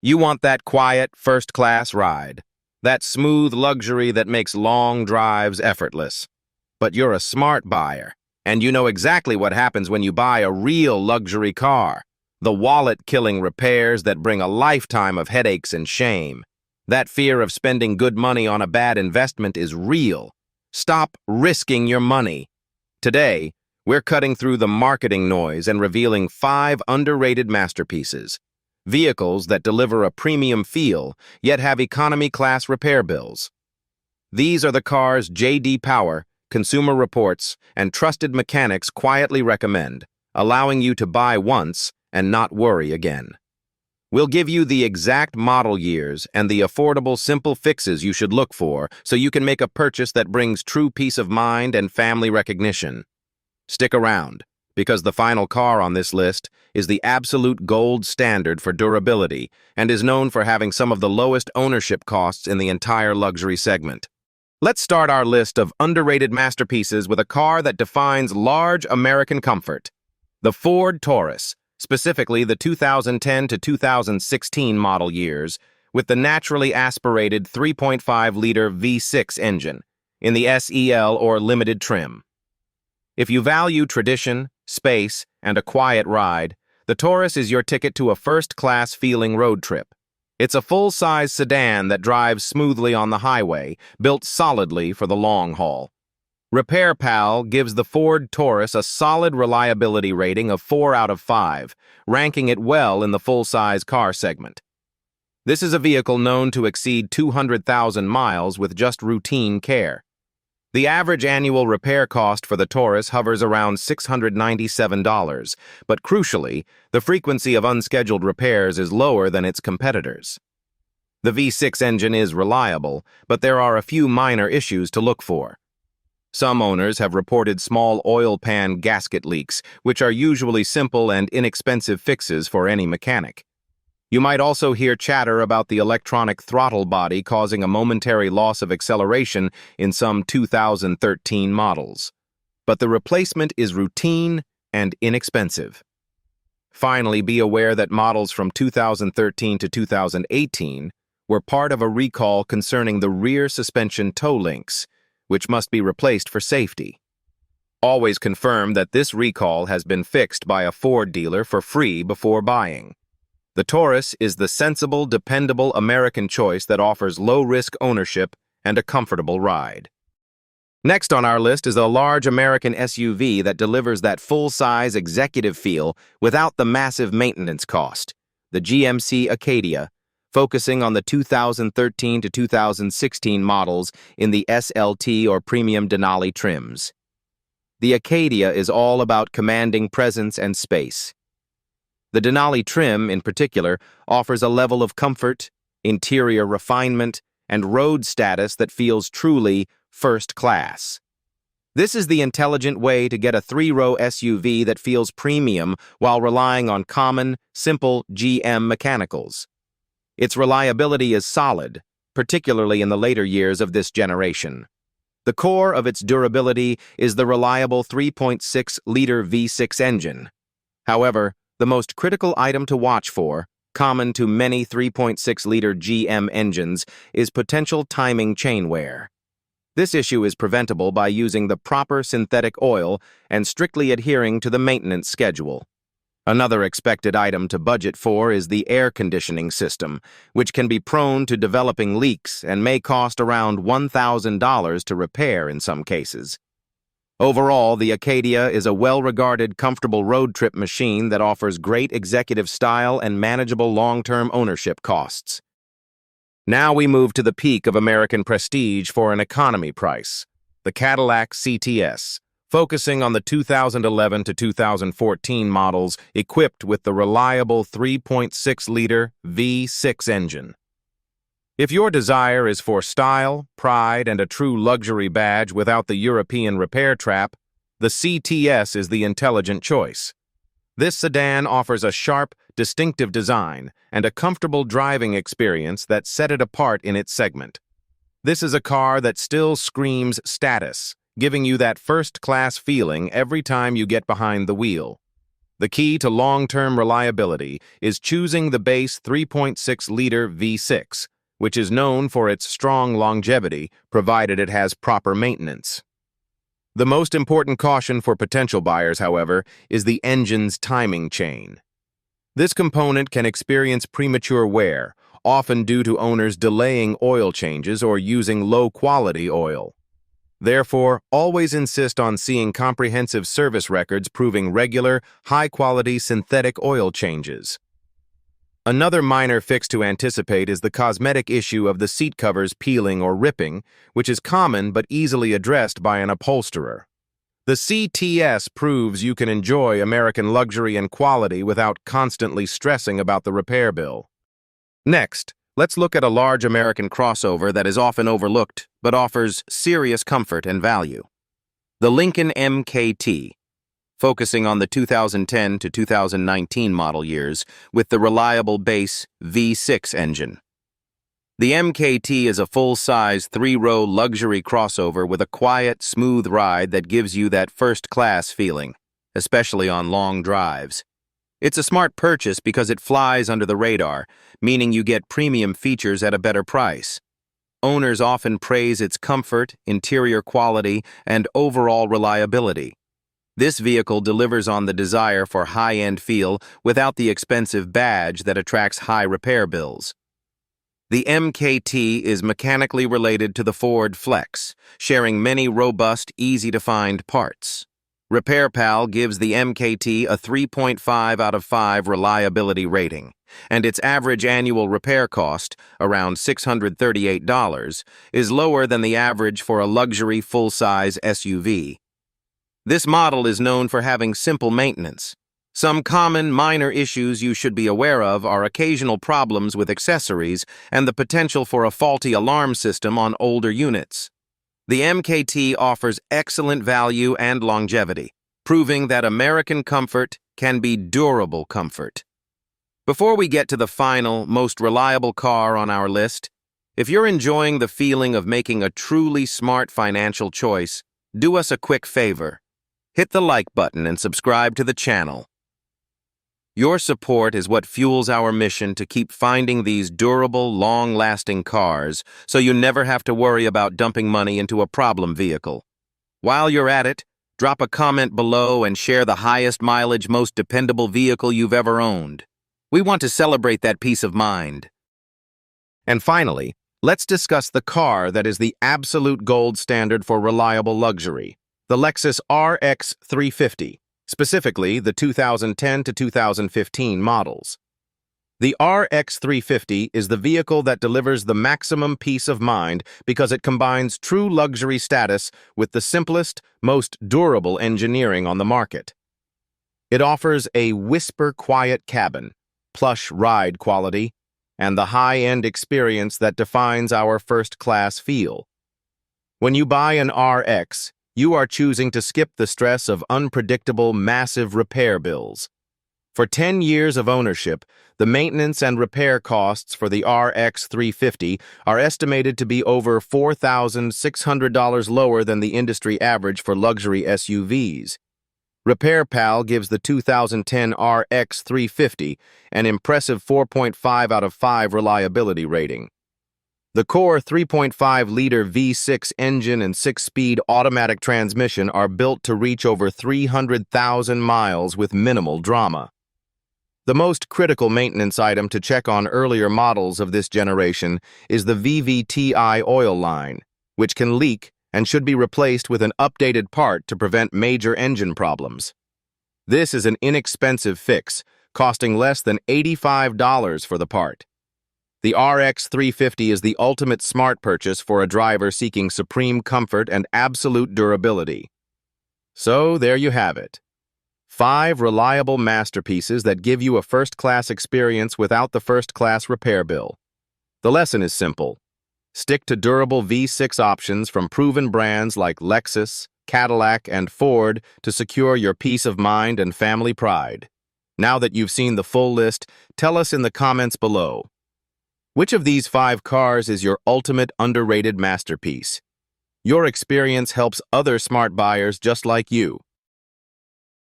You want that quiet, first-class ride, that smooth luxury that makes long drives effortless. But you're a smart buyer, and you know exactly what happens when you buy a real luxury car. The wallet-killing repairs that bring a lifetime of headaches and shame. That fear of spending good money on a bad investment is real. Stop risking your money. Today, we're cutting through the marketing noise and revealing 5 underrated masterpieces. Vehicles that deliver a premium feel, yet have economy-class repair bills. These are the cars J.D. Power, Consumer Reports, and trusted mechanics quietly recommend, allowing you to buy once and not worry again. We'll give you the exact model years and the affordable, simple fixes you should look for so you can make a purchase that brings true peace of mind and family recognition. Stick around, because the final car on this list is the absolute gold standard for durability and is known for having some of the lowest ownership costs in the entire luxury segment. Let's start our list of underrated masterpieces with a car that defines large American comfort. The Ford Taurus, specifically the 2010 to 2016 model years, with the naturally aspirated 3.5-liter V6 engine in the SEL or limited trim. If you value tradition, space, and a quiet ride, the Taurus is your ticket to a first-class feeling road trip. It's a full-size sedan that drives smoothly on the highway, built solidly for the long haul. RepairPal gives the Ford Taurus a solid reliability rating of 4 out of 5, ranking it well in the full-size car segment. This is a vehicle known to exceed 200,000 miles with just routine care. The average annual repair cost for the Taurus hovers around $697, but crucially, the frequency of unscheduled repairs is lower than its competitors. The V6 engine is reliable, but there are a few minor issues to look for. Some owners have reported small oil pan gasket leaks, which are usually simple and inexpensive fixes for any mechanic. You might also hear chatter about the electronic throttle body causing a momentary loss of acceleration in some 2013 models. But the replacement is routine and inexpensive. Finally, be aware that models from 2013 to 2018 were part of a recall concerning the rear suspension toe links, which must be replaced for safety. Always confirm that this recall has been fixed by a Ford dealer for free before buying. The Taurus is the sensible, dependable American choice that offers low-risk ownership and a comfortable ride. Next on our list is a large American SUV that delivers that full-size executive feel without the massive maintenance cost, the GMC Acadia, focusing on the 2013 to 2016 models in the SLT or premium Denali trims. The Acadia is all about commanding presence and space. The Denali trim, in particular, offers a level of comfort, interior refinement, and road status that feels truly first class. This is the intelligent way to get a 3-row SUV that feels premium while relying on common, simple GM mechanicals. Its reliability is solid, particularly in the later years of this generation. The core of its durability is the reliable 3.6-liter V6 engine. However, the most critical item to watch for, common to many 3.6-liter GM engines, is potential timing chain wear. This issue is preventable by using the proper synthetic oil and strictly adhering to the maintenance schedule. Another expected item to budget for is the air conditioning system, which can be prone to developing leaks and may cost around $1,000 to repair in some cases. Overall, the Acadia is a well-regarded, comfortable road trip machine that offers great executive style and manageable long-term ownership costs. Now we move to the peak of American prestige for an economy price, the Cadillac CTS, focusing on the 2011 to 2014 models equipped with the reliable 3.6-liter V6 engine. If your desire is for style, pride, and a true luxury badge without the European repair trap, the CTS is the intelligent choice. This sedan offers a sharp, distinctive design and a comfortable driving experience that set it apart in its segment. This is a car that still screams status, giving you that first-class feeling every time you get behind the wheel. The key to long-term reliability is choosing the base 3.6-liter V6, which is known for its strong longevity, provided it has proper maintenance. The most important caution for potential buyers, however, is the engine's timing chain. This component can experience premature wear, often due to owners delaying oil changes or using low-quality oil. Therefore, always insist on seeing comprehensive service records proving regular, high-quality synthetic oil changes. Another minor fix to anticipate is the cosmetic issue of the seat covers peeling or ripping, which is common but easily addressed by an upholsterer. The CTS proves you can enjoy American luxury and quality without constantly stressing about the repair bill. Next, let's look at a large American crossover that is often overlooked but offers serious comfort and value. The Lincoln MKT, focusing on the 2010 to 2019 model years with the reliable base V6 engine. The MKT is a full-size, three-row luxury crossover with a quiet, smooth ride that gives you that first-class feeling, especially on long drives. It's a smart purchase because it flies under the radar, meaning you get premium features at a better price. Owners often praise its comfort, interior quality, and overall reliability. This vehicle delivers on the desire for high-end feel without the expensive badge that attracts high repair bills. The MKT is mechanically related to the Ford Flex, sharing many robust, easy-to-find parts. RepairPal gives the MKT a 3.5 out of 5 reliability rating, and its average annual repair cost, around $638, is lower than the average for a luxury full-size SUV. This model is known for having simple maintenance. Some common minor issues you should be aware of are occasional problems with accessories and the potential for a faulty alarm system on older units. The MKT offers excellent value and longevity, proving that American comfort can be durable comfort. Before we get to the final, most reliable car on our list, if you're enjoying the feeling of making a truly smart financial choice, do us a quick favor. Hit the like button and subscribe to the channel. Your support is what fuels our mission to keep finding these durable, long-lasting cars so you never have to worry about dumping money into a problem vehicle. While you're at it, drop a comment below and share the highest mileage, most dependable vehicle you've ever owned. We want to celebrate that peace of mind. And finally, let's discuss the car that is the absolute gold standard for reliable luxury, the Lexus RX 350. Specifically the 2010 to 2015 models. The RX 350 is the vehicle that delivers the maximum peace of mind because it combines true luxury status with the simplest, most durable engineering on the market. It offers a whisper-quiet cabin, plush ride quality, and the high-end experience that defines our first-class feel. When you buy an RX, you are choosing to skip the stress of unpredictable, massive repair bills. For 10 years of ownership, the maintenance and repair costs for the RX 350 are estimated to be over $4,600 lower than the industry average for luxury SUVs. RepairPal gives the 2010 RX 350 an impressive 4.5 out of 5 reliability rating. The core 3.5-liter V6 engine and 6-speed automatic transmission are built to reach over 300,000 miles with minimal drama. The most critical maintenance item to check on earlier models of this generation is the VVTi oil line, which can leak and should be replaced with an updated part to prevent major engine problems. This is an inexpensive fix, costing less than $85 for the part. The RX 350 is the ultimate smart purchase for a driver seeking supreme comfort and absolute durability. So there you have it. 5 reliable masterpieces that give you a first-class experience without the first-class repair bill. The lesson is simple. Stick to durable V6 options from proven brands like Lexus, Cadillac, and Ford to secure your peace of mind and family pride. Now that you've seen the full list, tell us in the comments below. Which of these 5 cars is your ultimate underrated masterpiece? Your experience helps other smart buyers just like you.